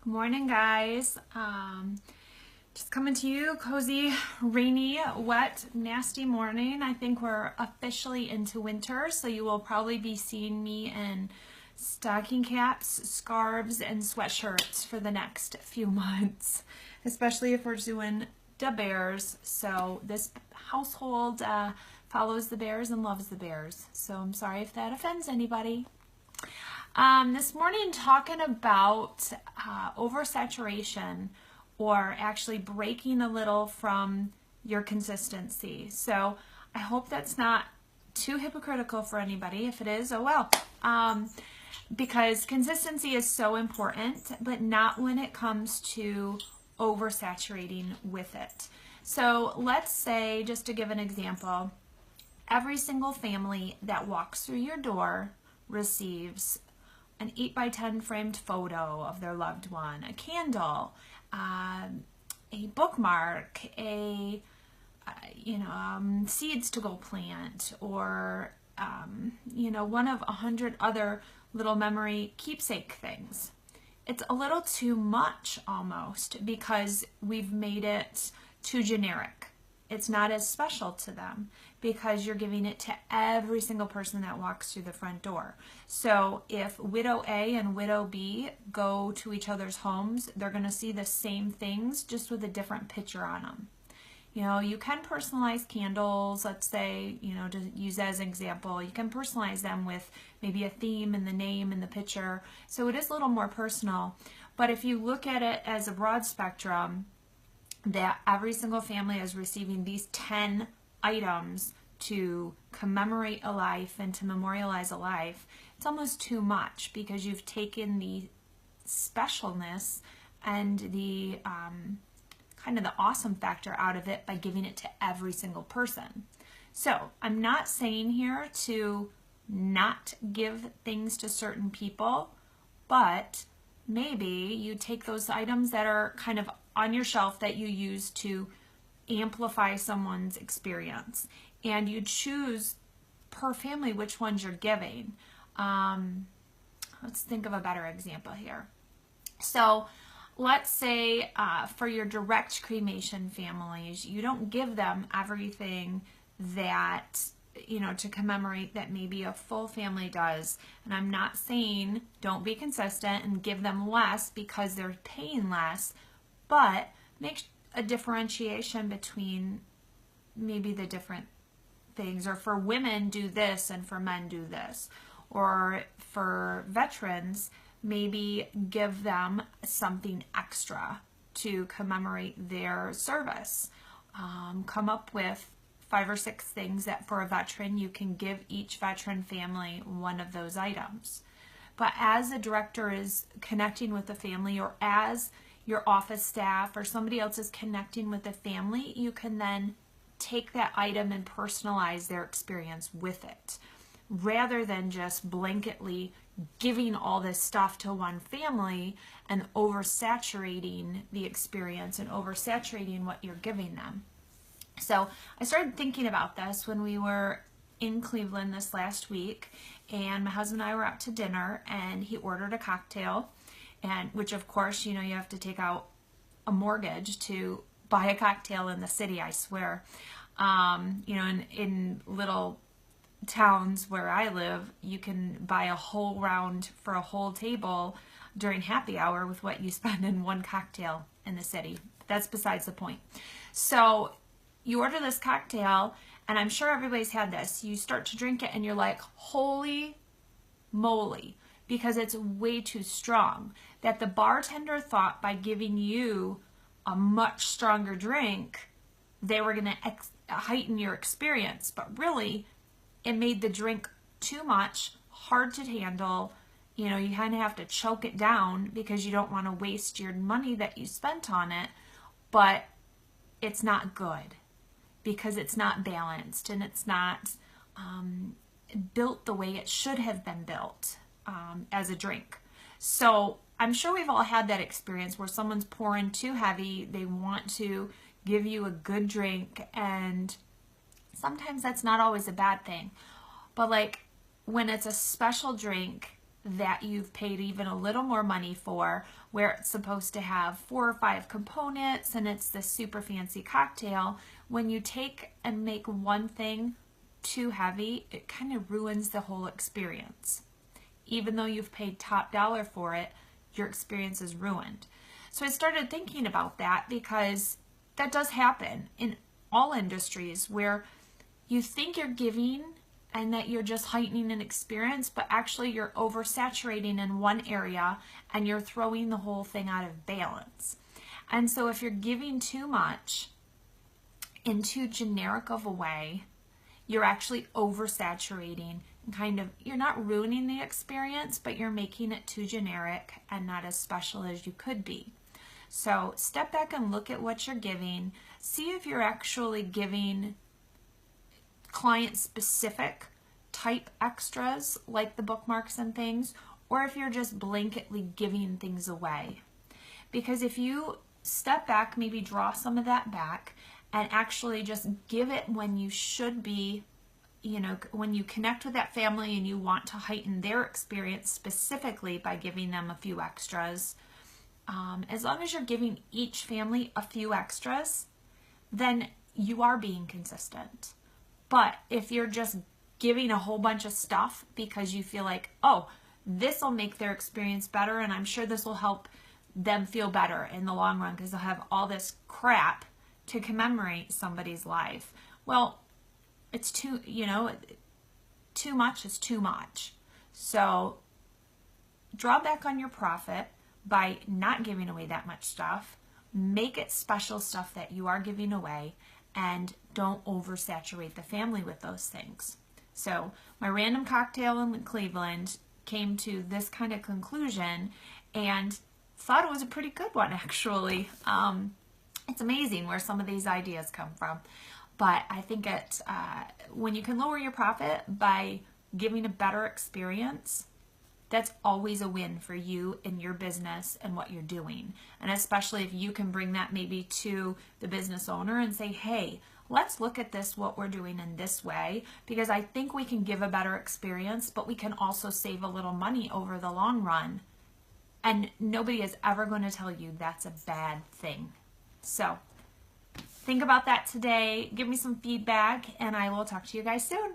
Good morning, guys. Just coming to you, cozy, rainy, wet, nasty morning. I think we're officially into winter, so you will probably be seeing me in stocking caps, scarves, and sweatshirts for the next few months, especially if we're doing the bears. So this household follows the bears and loves the bears. So I'm sorry if that offends anybody. This morning talking about oversaturation, or actually breaking a little from your consistency. So I hope that's not too hypocritical for anybody. If it is, oh well. Because consistency is so important, but not when it comes to oversaturating with it. So let's say, just to give an example, every single family that walks through your door receives an 8x10 framed photo of their loved one, a candle, a bookmark, seeds to go plant, or one of 100 other little memory keepsake things. It's a little too much almost, because we've made it too generic. It's not as special to them because you're giving it to every single person that walks through the front door. So if widow A and widow B go to each other's homes, they're going to see the same things, just with a different picture on them. You know, you can personalize candles, let's say, to use as an example, you can personalize them with maybe a theme and the name and the picture. So it is a little more personal. But if you look at it as a broad spectrum, that every single family is receiving these 10 items to commemorate a life and to memorialize a life, it's almost too much, because you've taken the specialness and the kind of the awesome factor out of it by giving it to every single person. So I'm not saying here to not give things to certain people, but maybe you take those items that are kind of on your shelf that you use to amplify someone's experience, and you choose per family which ones you're giving. Let's think of a better example here. So let's say for your direct cremation families, you don't give them everything that, to commemorate that maybe a full family does. And I'm not saying don't be consistent and give them less because they're paying less, but make a differentiation between maybe the different things. Or for women, do this, and for men, do this. Or for veterans, maybe give them something extra to commemorate their service. Come up with 5 or 6 things that for a veteran you can give each veteran family one of those items. But as a director is connecting with the family, or as your office staff or somebody else is connecting with the family, you can then take that item and personalize their experience with it, rather than just blanketly giving all this stuff to one family and oversaturating the experience and oversaturating what you're giving them. So I started thinking about this when we were in Cleveland this last week, and my husband and I were out to dinner, and he ordered a cocktail, and which of course, you have to take out a mortgage to buy a cocktail in the city, I swear. In little towns where I live, you can buy a whole round for a whole table during happy hour with what you spend in one cocktail in the city. That's besides the point. So you order this cocktail, and I'm sure everybody's had this. You start to drink it and you're like, holy moly, because it's way too strong. That the bartender thought by giving you a much stronger drink, they were going to heighten your experience. But really, it made the drink too much, hard to handle. You kind of have to choke it down because you don't want to waste your money that you spent on it. But it's not good because it's not balanced, and it's not built the way it should have been built as a drink. So I'm sure we've all had that experience where someone's pouring too heavy. They want to give you a good drink, and sometimes that's not always a bad thing. But like when it's a special drink that you've paid even a little more money for, where it's supposed to have 4 or 5 components and it's this super fancy cocktail, when you take and make one thing too heavy, it kind of ruins the whole experience. Even though you've paid top dollar for it, your experience is ruined. So I started thinking about that, because that does happen in all industries, where you think you're giving and that you're just heightening an experience, but actually you're oversaturating in one area and you're throwing the whole thing out of balance. And so if you're giving too much in too generic of a way, you're actually oversaturating and kind of, you're not ruining the experience, but you're making it too generic and not as special as you could be. So step back and look at what you're giving. See if you're actually giving client specific type extras like the bookmarks and things, or if you're just blanketly giving things away. Because if you step back, maybe draw some of that back and actually just give it when you should be, you know, when you connect with that family and you want to heighten their experience specifically by giving them a few extras, as long as you're giving each family a few extras, then you are being consistent. But if you're just giving a whole bunch of stuff because you feel like, oh, this will make their experience better and I'm sure this will help them feel better in the long run because they'll have all this crap to commemorate somebody's life. Well, it's too, you know, too much is too much. So draw back on your profit by not giving away that much stuff. Make it special stuff that you are giving away, and don't oversaturate the family with those things. So my random cocktail in Cleveland came to this kind of conclusion, and thought it was a pretty good one, actually. It's amazing where some of these ideas come from. But I think when you can lower your profit by giving a better experience, that's always a win for you and your business and what you're doing. And especially if you can bring that maybe to the business owner and say, hey, let's look at this, what we're doing in this way, because I think we can give a better experience, but we can also save a little money over the long run. And nobody is ever going to tell you that's a bad thing. So think about that today. Give me some feedback, and I will talk to you guys soon.